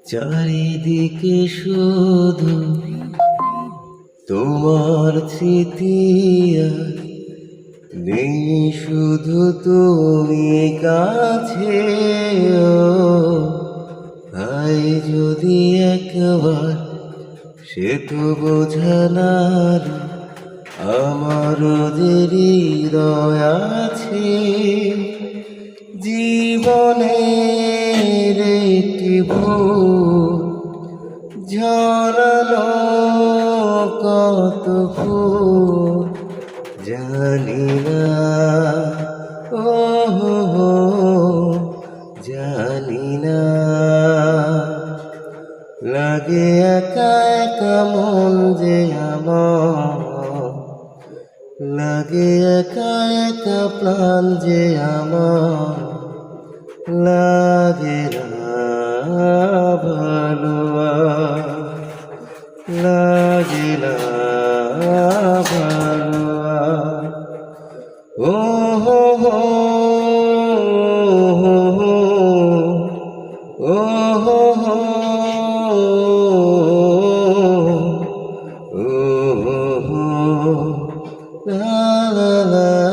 চারিদিকে শুধু তোমার স্মৃতি আর নেই শুধু তুমি কাছে। তাই যদি একবার সে তো বোঝানার আমার যে হৃদয় আছে। জীবনের একটি ভুল ঝরানো কত ফুল জানি না, ও জানি না। লাগে একা একা মন যে আমার, লাগে একা একা প্রাণ যে আমার, লাগে না ভালো আর, লাগে না ভালো আর। ও হো হো ও হো হো ও হো হো লা লা লা